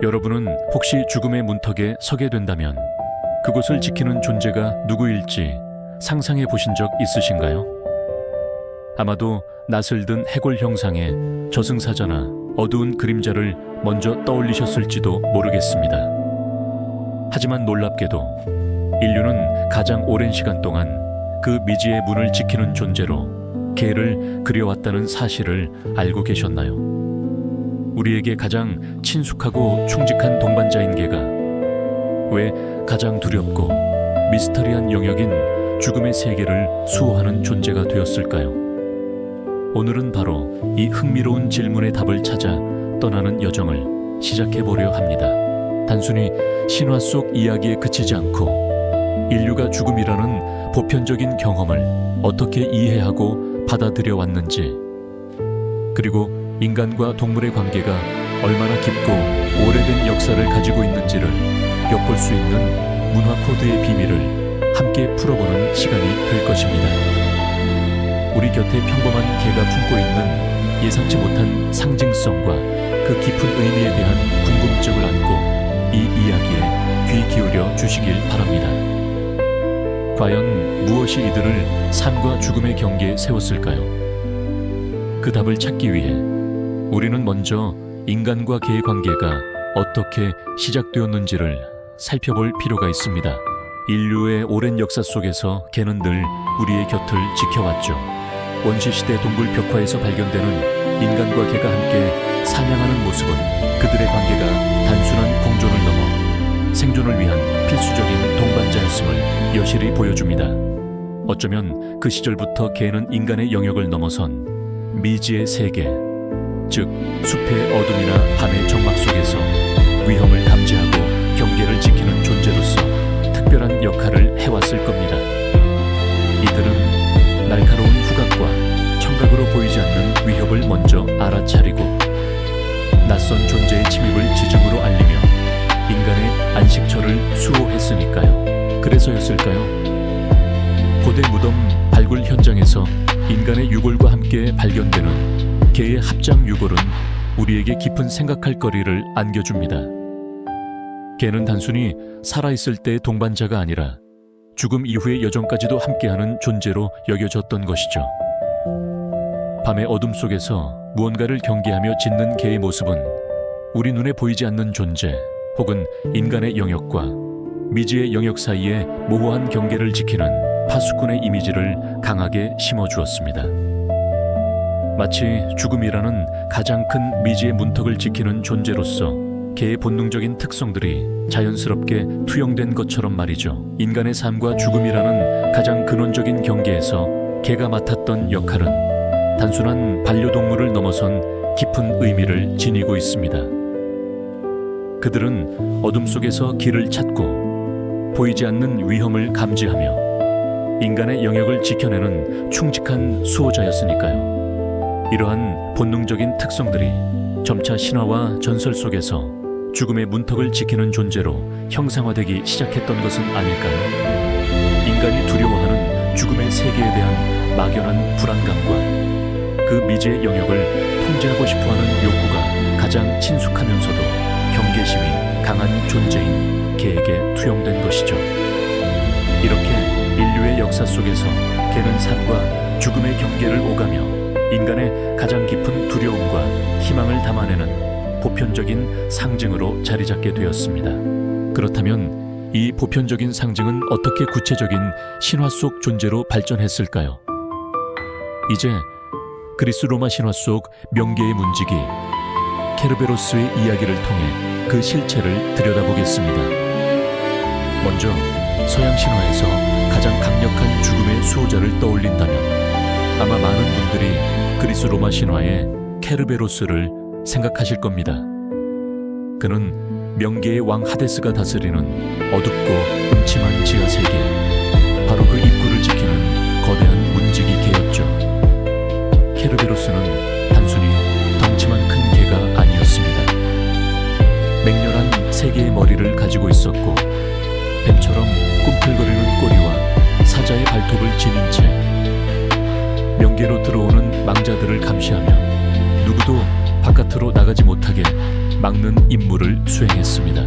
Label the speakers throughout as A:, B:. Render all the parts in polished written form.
A: 여러분은 혹시 죽음의 문턱에 서게 된다면 그곳을 지키는 존재가 누구일지 상상해 보신 적 있으신가요? 아마도 낯을 든 해골 형상의 저승사자나 어두운 그림자를 먼저 떠올리셨을지도 모르겠습니다. 하지만 놀랍게도 인류는 가장 오랜 시간 동안 그 미지의 문을 지키는 존재로 개를 그려왔다는 사실을 알고 계셨나요? 우리에게 가장 친숙하고 충직한 동반자인 개가 왜 가장 두렵고 미스터리한 영역인 죽음의 세계를 수호하는 존재가 되었을까요? 오늘은 바로 이 흥미로운 질문의 답을 찾아 떠나는 여정을 시작해보려 합니다. 단순히 신화 속 이야기에 그치지 않고 인류가 죽음이라는 보편적인 경험을 어떻게 이해하고 받아들여 왔는지, 그리고 인간과 동물의 관계가 얼마나 깊고 오래된 역사를 가지고 있는지를 엿볼 수 있는 문화 코드의 비밀을 함께 풀어보는 시간이 될 것입니다. 우리 곁에 평범한 개가 품고 있는 예상치 못한 상징성과 그 깊은 의미에 대한 궁금증을 안고 이 이야기에 귀 기울여 주시길 바랍니다. 과연 무엇이 이들을 삶과 죽음의 경계에 세웠을까요? 그 답을 찾기 위해 우리는 먼저 인간과 개의 관계가 어떻게 시작되었는지를 살펴볼 필요가 있습니다. 인류의 오랜 역사 속에서 개는 늘 우리의 곁을 지켜왔죠. 원시시대 동굴 벽화에서 발견되는 인간과 개가 함께 사냥하는 모습은 그들의 관계가 단순한 공존을 넘어 생존을 위한 필수적인 동반자였음을 여실히 보여줍니다. 어쩌면 그 시절부터 개는 인간의 영역을 넘어선 미지의 세계, 즉 숲의 어둠이나 밤의 정막 속에서 위험을 감지하고 경계를 지키는 존재로서 특별한 역할을 해왔을 겁니다. 이들은 날카로운 후각과 청각으로 보이지 않는 위협을 먼저 알아차리고 낯선 존재의 침입을 지중으로 알리며 인간의 안식처를 수호했으니까요. 그래서였을까요? 고대 무덤 발굴 현장에서 인간의 유골과 함께 발견되는 개의 합장 유골은 우리에게 깊은 생각할 거리를 안겨줍니다. 개는 단순히 살아있을 때의 동반자가 아니라 죽음 이후의 여정까지도 함께하는 존재로 여겨졌던 것이죠. 밤의 어둠 속에서 무언가를 경계하며 짖는 개의 모습은 우리 눈에 보이지 않는 존재 혹은 인간의 영역과 미지의 영역 사이에 모호한 경계를 지키는 파수꾼의 이미지를 강하게 심어주었습니다. 마치 죽음이라는 가장 큰 미지의 문턱을 지키는 존재로서 개의 본능적인 특성들이 자연스럽게 투영된 것처럼 말이죠. 인간의 삶과 죽음이라는 가장 근원적인 경계에서 개가 맡았던 역할은 단순한 반려동물을 넘어선 깊은 의미를 지니고 있습니다. 그들은 어둠 속에서 길을 찾고 보이지 않는 위험을 감지하며 인간의 영역을 지켜내는 충직한 수호자였으니까요. 이러한 본능적인 특성들이 점차 신화와 전설 속에서 죽음의 문턱을 지키는 존재로 형상화되기 시작했던 것은 아닐까요? 인간이 두려워하는 죽음의 세계에 대한 막연한 불안감과 그 미지의 영역을 통제하고 싶어하는 욕구가 가장 친숙하면서도 경계심이 강한 존재인 개에게 투영된 것이죠. 이렇게 인류의 역사 속에서 개는 삶과 죽음의 경계를 오가며 인간의 가장 깊은 두려움과 희망을 담아내는 보편적인 상징으로 자리 잡게 되었습니다. 그렇다면 이 보편적인 상징은 어떻게 구체적인 신화 속 존재로 발전했을까요? 이제 그리스 로마 신화 속 명계의 문지기 케르베로스의 이야기를 통해 그 실체를 들여다보겠습니다. 먼저 서양 신화에서 가장 강력한 죽음의 수호자를 떠올린다면 아마 많은 분들이 그리스 로마 신화의 케르베로스를 생각하실 겁니다. 그는 명계의 왕 하데스가 다스리는 어둡고 음침한 지하세계, 바로 그 입구를 지키는 거대한 문지기 개였죠. 케르베로스는 단순히 덩치만 큰 개가 아니었습니다. 맹렬한 세 개의 머리를 가지고 있었고 뱀처럼 꿈틀거리는 꼬리와 사자의 발톱을 지닌 채 명계로 들어오는 망자들을 감시하며 누구도 바깥으로 나가지 못하게 막는 임무를 수행했습니다.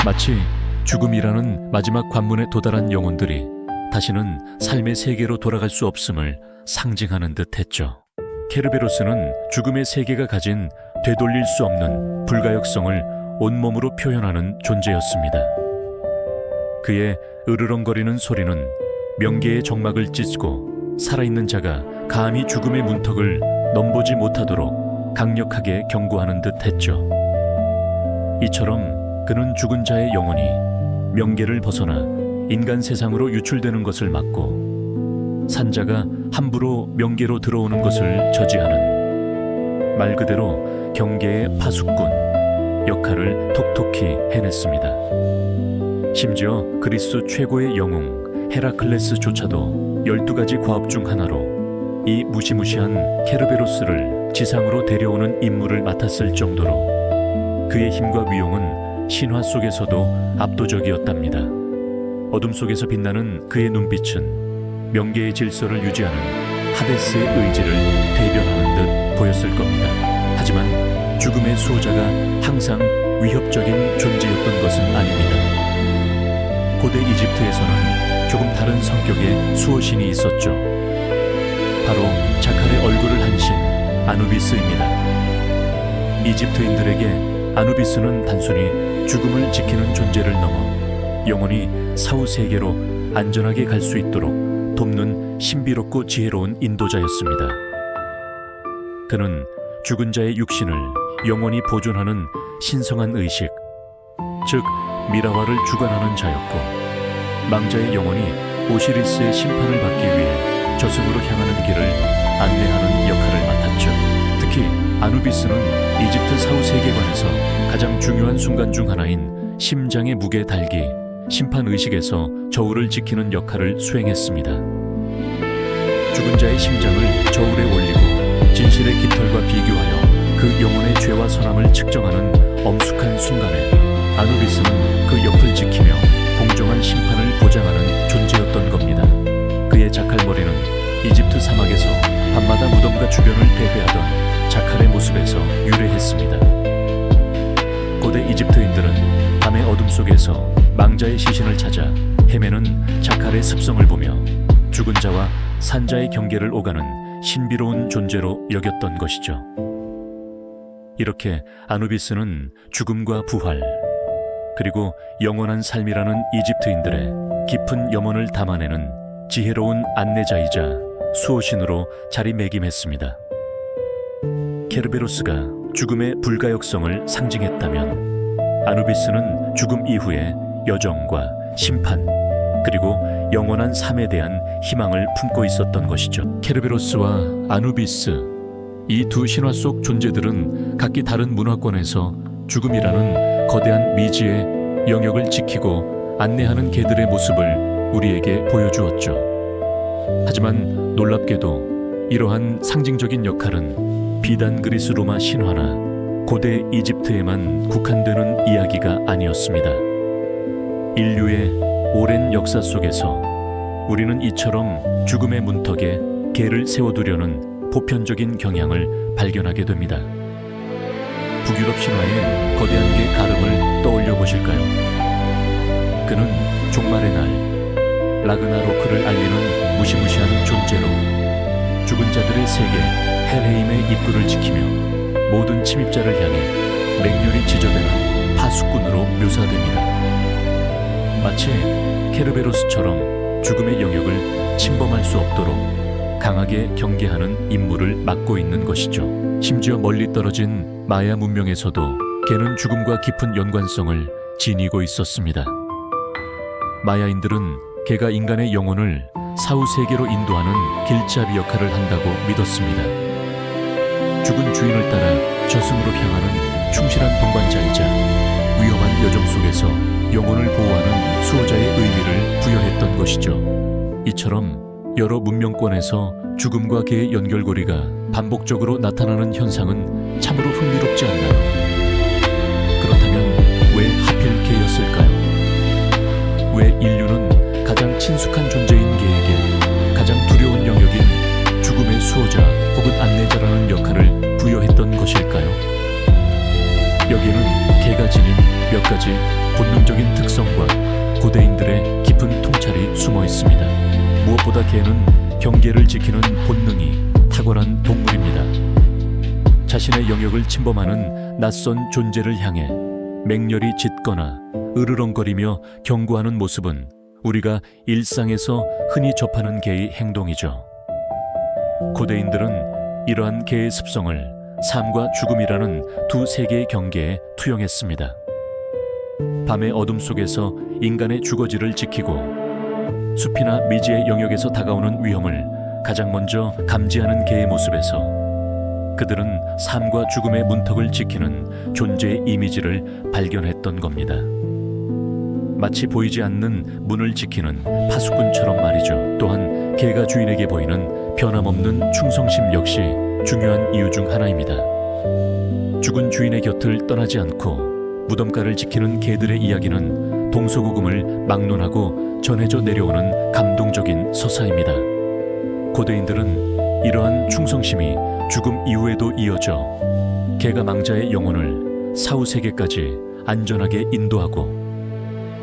A: 마치 죽음이라는 마지막 관문에 도달한 영혼들이 다시는 삶의 세계로 돌아갈 수 없음을 상징하는 듯 했죠. 케르베로스는 죽음의 세계가 가진 되돌릴 수 없는 불가역성을 온몸으로 표현하는 존재였습니다. 그의 으르렁거리는 소리는 명계의 정막을 찢고 살아있는 자가 감히 죽음의 문턱을 넘보지 못하도록 강력하게 경고하는 듯 했죠. 이처럼 그는 죽은 자의 영혼이 명계를 벗어나 인간 세상으로 유출되는 것을 막고 산자가 함부로 명계로 들어오는 것을 저지하는 말 그대로 경계의 파수꾼 역할을 톡톡히 해냈습니다. 심지어 그리스 최고의 영웅 헤라클레스조차도 12가지 과업 중 하나로 이 무시무시한 케르베로스를 지상으로 데려오는 임무를 맡았을 정도로 그의 힘과 위용은 신화 속에서도 압도적이었답니다. 어둠 속에서 빛나는 그의 눈빛은 명계의 질서를 유지하는 하데스의 의지를 대변하는 듯 보였을 겁니다. 하지만 죽음의 수호자가 항상 위협적인 존재였던 것은 아닙니다. 고대 이집트에서는 조금 다른 성격의 수호신이 있었죠. 바로 자칼의 얼굴을 한 신 아누비스입니다. 이집트인들에게 아누비스는 단순히 죽음을 지키는 존재를 넘어 영원히 사후 세계로 안전하게 갈 수 있도록 돕는 신비롭고 지혜로운 인도자였습니다. 그는 죽은 자의 육신을 영원히 보존하는 신성한 의식, 즉 미라와를 주관하는 자였고, 망자의 영혼이 오시리스의 심판을 받기 위해 저승으로 향하는 길을 안내하는 역할을 맡았죠. 특히 아누비스는 이집트 사후 세계관에서 가장 중요한 순간 중 하나인 심장의 무게 달기, 심판 의식에서 저울을 지키는 역할을 수행했습니다. 죽은 자의 심장을 저울에 올리고 진실의 깃털과 비교하여 그 영혼의 죄와 선함을 측정하는 엄숙한 순간에 아누비스는 그 옆을 지키며 공정한 심판을 보장하는 존재였던 겁니다. 그의 자칼머리는 이집트 사막에서 밤마다 무덤과 주변을 대회하던 자칼의 모습에서 유래했습니다. 고대 이집트인들은 밤의 어둠 속에서 망자의 시신을 찾아 헤매는 자칼의 습성을 보며 죽은 자와 산자의 경계를 오가는 신비로운 존재로 여겼던 것이죠. 이렇게 아누비스는 죽음과 부활, 그리고 영원한 삶이라는 이집트인들의 깊은 염원을 담아내는 지혜로운 안내자이자 수호신으로 자리매김했습니다. 케르베로스가 죽음의 불가역성을 상징했다면 아누비스는 죽음 이후의 여정과 심판, 그리고 영원한 삶에 대한 희망을 품고 있었던 것이죠. 케르베로스와 아누비스, 이 두 신화 속 존재들은 각기 다른 문화권에서 죽음이라는 거대한 미지의 영역을 지키고 안내하는 개들의 모습을 우리에게 보여주었죠. 하지만 놀랍게도 이러한 상징적인 역할은 비단 그리스 로마 신화나 고대 이집트에만 국한되는 이야기가 아니었습니다. 인류의 오랜 역사 속에서 우리는 이처럼 죽음의 문턱에 개를 세워두려는 보편적인 경향을 발견하게 됩니다. 북유럽 신화의 거대한 개 가름을 떠올려 보실까요? 그는 종말의 날, 라그나로크를 알리는 무시무시한 존재로 죽은 자들의 세계 헬헤임의 입구를 지키며 모든 침입자를 향해 맹렬히 지저대는 파수꾼으로 묘사됩니다. 마치 케르베로스처럼 죽음의 영역을 침범할 수 없도록 강하게 경계하는 임무를 맡고 있는 것이죠. 심지어 멀리 떨어진 마야 문명에서도 개는 죽음과 깊은 연관성을 지니고 있었습니다. 마야인들은 개가 인간의 영혼을 사후 세계로 인도하는 길잡이 역할을 한다고 믿었습니다. 죽은 주인을 따라 저승으로 향하는 충실한 동반자이자 위험한 여정 속에서 영혼을 보호하는 수호자의 의미를 부여했던 것이죠. 이처럼 여러 문명권에서 죽음과 개의 연결고리가 반복적으로 나타나는 현상은 참으로 흥미롭지 않나요? 그렇다면 왜 하필 개였을까요? 왜 인류는 가장 친숙한 존재인 개에게 가장 두려운 영역인 죽음의 수호자 혹은 안내자라는 역할을 부여했던 것일까요? 끝까지 본능적인 특성과 고대인들의 깊은 통찰이 숨어 있습니다. 무엇보다 개는 경계를 지키는 본능이 탁월한 동물입니다. 자신의 영역을 침범하는 낯선 존재를 향해 맹렬히 짖거나 으르렁거리며 경고하는 모습은 우리가 일상에서 흔히 접하는 개의 행동이죠. 고대인들은 이러한 개의 습성을 삶과 죽음이라는 두 세계의 경계에 투영했습니다. 밤의 어둠 속에서 인간의 주거지를 지키고 숲이나 미지의 영역에서 다가오는 위험을 가장 먼저 감지하는 개의 모습에서 그들은 삶과 죽음의 문턱을 지키는 존재의 이미지를 발견했던 겁니다. 마치 보이지 않는 문을 지키는 파수꾼처럼 말이죠. 또한 개가 주인에게 보이는 변함없는 충성심 역시 중요한 이유 중 하나입니다. 죽은 주인의 곁을 떠나지 않고 무덤가를 지키는 개들의 이야기는 동서고금을 막론하고 전해져 내려오는 감동적인 서사입니다. 고대인들은 이러한 충성심이 죽음 이후에도 이어져 개가 망자의 영혼을 사후세계까지 안전하게 인도하고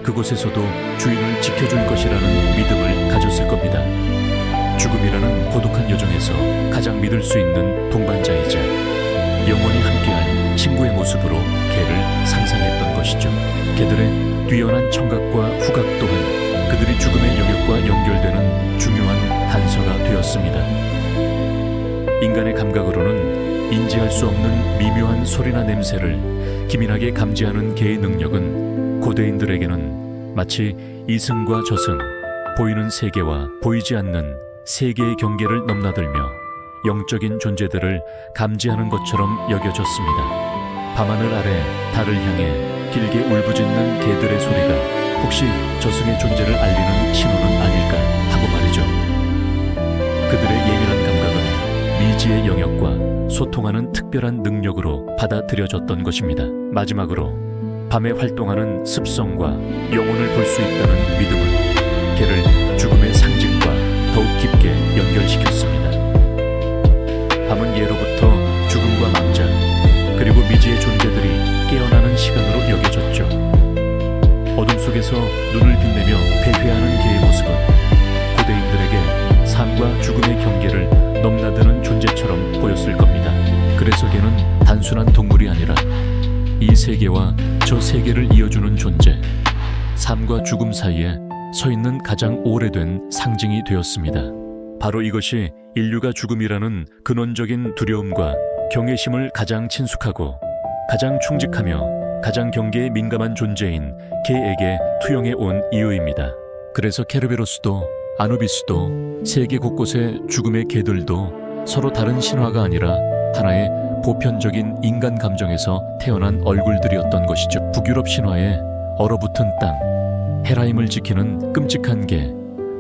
A: 그곳에서도 주인을 지켜줄 것이라는 믿음을 가졌을 겁니다. 죽음이라는 고독한 여정에서 가장 믿을 수 있는 동반자이자 영원히 함께할 친구의 모습으로 개를 상상했던 것이죠. 개들의 뛰어난 청각과 후각 또한 그들이 죽음의 영역과 연결되는 중요한 단서가 되었습니다. 인간의 감각으로는 인지할 수 없는 미묘한 소리나 냄새를 기민하게 감지하는 개의 능력은 고대인들에게는 마치 이승과 저승, 보이는 세계와 보이지 않는 세계의 경계를 넘나들며 영적인 존재들을 감지하는 것처럼 여겨졌습니다. 밤하늘 아래 달을 향해 길게 울부짖는 개들의 소리가 혹시 저승의 존재를 알리는 신호는 아닐까 하고 말이죠. 그들의 예민한 감각은 미지의 영역과 소통하는 특별한 능력으로 받아들여졌던 것입니다. 마지막으로 밤에 활동하는 습성과 영혼을 볼 수 있다는 믿음은 개를 죽음의 상징과 더욱 깊게 연결시켰습니다. 밤은 예로부터 죽음과 망자 그리고 미지의 존재들이 깨어나는 시간으로 여겨졌죠. 어둠 속에서 눈을 빛내며 배회하는 개의 모습은 고대인들에게 삶과 죽음의 경계를 넘나드는 존재처럼 보였을 겁니다. 그래서 개는 단순한 동물이 아니라 이 세계와 저 세계를 이어주는 존재, 삶과 죽음 사이에 서 있는 가장 오래된 상징이 되었습니다. 바로 이것이 인류가 죽음이라는 근원적인 두려움과 경외심을 가장 친숙하고 가장 충직하며 가장 경계에 민감한 존재인 개에게 투영해 온 이유입니다. 그래서 케르베로스도 아누비스도 세계 곳곳의 죽음의 개들도 서로 다른 신화가 아니라 하나의 보편적인 인간 감정에서 태어난 얼굴들이었던 것이죠. 북유럽 신화의 얼어붙은 땅, 헤라임을 지키는 끔찍한 개,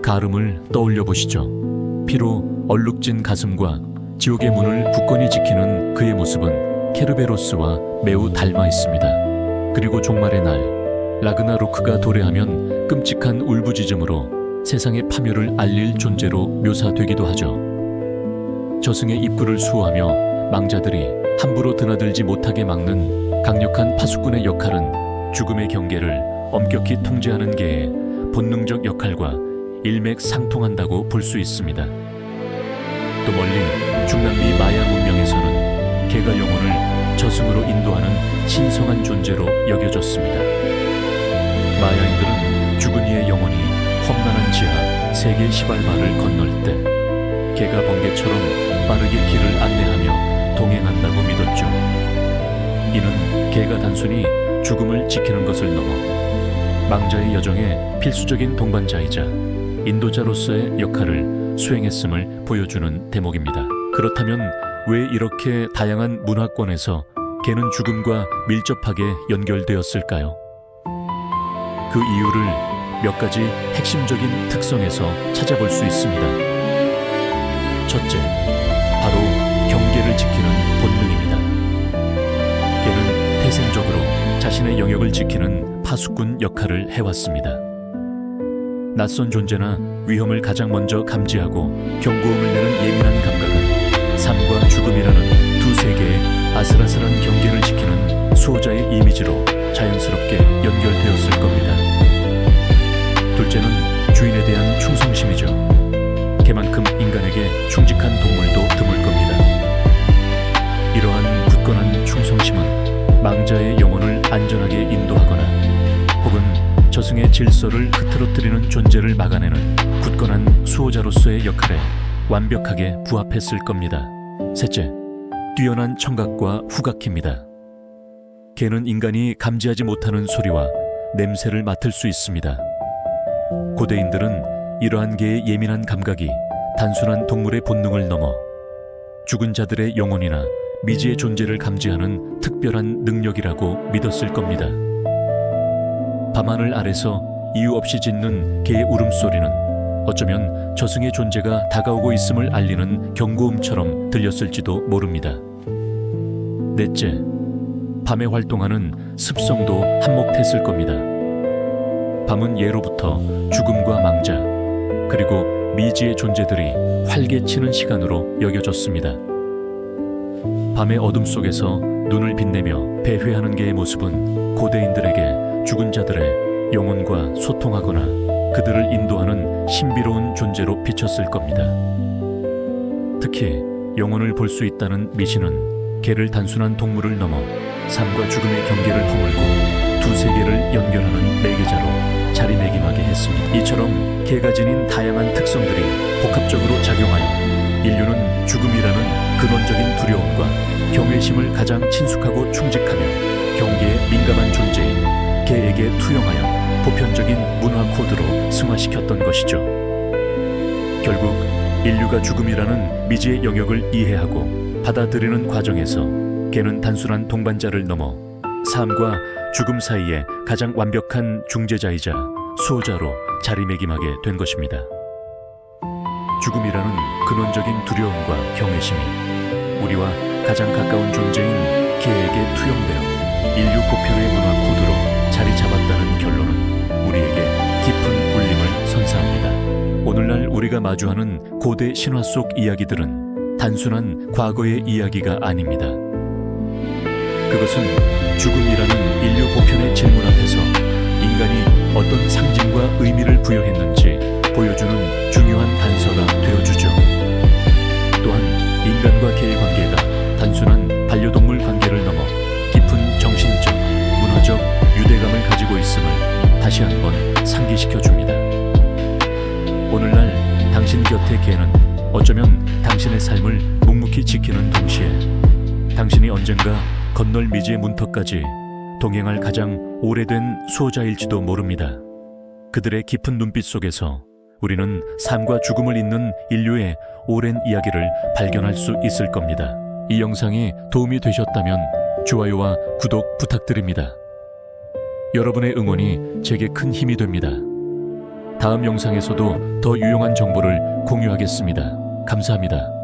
A: 가름을 떠올려 보시죠. 피로 얼룩진 가슴과 지옥의 문을 굳건히 지키는 그의 모습은 케르베로스와 매우 닮아 있습니다. 그리고 종말의 날, 라그나로크가 도래하면 끔찍한 울부짖음으로 세상의 파멸을 알릴 존재로 묘사되기도 하죠. 저승의 입구를 수호하며 망자들이 함부로 드나들지 못하게 막는 강력한 파수꾼의 역할은 죽음의 경계를 엄격히 통제하는 개의 본능적 역할과 일맥상통한다고 볼 수 있습니다. 또 멀리 중남미 마야 문명에서는 개가 영혼을 저승으로 인도하는 신성한 존재로 여겨졌습니다. 마야인들은 죽은 이의 영혼이 험난한 지하 세계 시발마를 건널 때 개가 번개처럼 빠르게 길을 안내하며 동행한다고 믿었죠. 이는 개가 단순히 죽음을 지키는 것을 넘어 망자의 여정에 필수적인 동반자이자 인도자로서의 역할을 수행했음을 보여주는 대목입니다. 그렇다면 왜 이렇게 다양한 문화권에서 개는 죽음과 밀접하게 연결되었을까요? 그 이유를 몇 가지 핵심적인 특성에서 찾아볼 수 있습니다. 첫째, 바로 경계를 지키는 본능입니다. 개는 태생적으로 자신의 영역을 지키는 파수꾼 역할을 해왔습니다. 낯선 존재나 위험을 가장 먼저 감지하고 경고음을 내는 예민한 감각은 삶과 죽음이라는 두 세계의 아슬아슬한 경계를 지키는 수호자의 이미지로 자연스럽게 연결되었을 겁니다. 둘째는 주인에 대한 충성심이죠. 개만큼 인간에게 충직한 동물도 드물 겁니다. 이러한 굳건한 충성심은 망자의 영혼을 안전하게 인도하거나 혹은 저승의 질서를 흐트러뜨리는 존재를 막아내는 굳건한 수호자로서의 역할에 완벽하게 부합했을 겁니다. 셋째, 뛰어난 청각과 후각입니다. 개는 인간이 감지하지 못하는 소리와 냄새를 맡을 수 있습니다. 고대인들은 이러한 개의 예민한 감각이 단순한 동물의 본능을 넘어 죽은 자들의 영혼이나 미지의 존재를 감지하는 특별한 능력이라고 믿었을 겁니다. 밤하늘 아래서 이유 없이 짖는 개의 울음소리는 어쩌면 저승의 존재가 다가오고 있음을 알리는 경고음처럼 들렸을지도 모릅니다. 넷째, 밤에 활동하는 습성도 한몫했을 겁니다. 밤은 예로부터 죽음과 망자, 그리고 미지의 존재들이 활개치는 시간으로 여겨졌습니다. 밤의 어둠 속에서 눈을 빛내며 배회하는 개의 모습은 고대인들에게 죽은 자들의 영혼과 소통하거나 그들을 인도하는 신비로운 존재로 비쳤을 겁니다. 특히 영혼을 볼 수 있다는 미신은 개를 단순한 동물을 넘어 삶과 죽음의 경계를 허물고 두 세계를 연결하는 매개자로 자리매김하게 했습니다. 이처럼 개가 지닌 다양한 특성들이 복합적으로 작용하여 인류는 죽음이라는 근원적인 두려움과 경외심을 가장 친숙하고 충직하며 경계에 민감한 존재인 개에게 투영하여 보편적인 문화 코드로 승화시켰던 것이죠. 결국 인류가 죽음이라는 미지의 영역을 이해하고 받아들이는 과정에서 개는 단순한 동반자를 넘어 삶과 죽음 사이에 가장 완벽한 중재자이자 수호자로 자리매김하게 된 것입니다. 죽음이라는 근원적인 두려움과 경외심이 우리와 가장 가까운 존재인 개에게 투영되어 인류 보편의 문화 코드로 자리 잡았다는 결론은 우리에게 깊은 울림을 선사합니다. 오늘날 우리가 마주하는 고대 신화 속 이야기들은 단순한 과거의 이야기가 아닙니다. 그것은 죽음이라는 인류 보편의 질문 앞에서 인간이 어떤 상징과 의미를 부여했는지 보여주는 중요한 단서가 되어주죠. 또한 인간과 개의 관계가 단순한 반려동물 관계를 넘어 깊은 정신적, 문화적 유대감을 가지고 있음을 다시 한번 상기시켜줍니다. 오늘날 당신 곁의 개는 어쩌면 당신의 삶을 묵묵히 지키는 동시에 당신이 언젠가 건널 미지의 문턱까지 동행할 가장 오래된 수호자일지도 모릅니다. 그들의 깊은 눈빛 속에서 우리는 삶과 죽음을 잇는 인류의 오랜 이야기를 발견할 수 있을 겁니다. 이 영상이 도움이 되셨다면 좋아요와 구독 부탁드립니다. 여러분의 응원이 제게 큰 힘이 됩니다. 다음 영상에서도 더 유용한 정보를 공유하겠습니다. 감사합니다.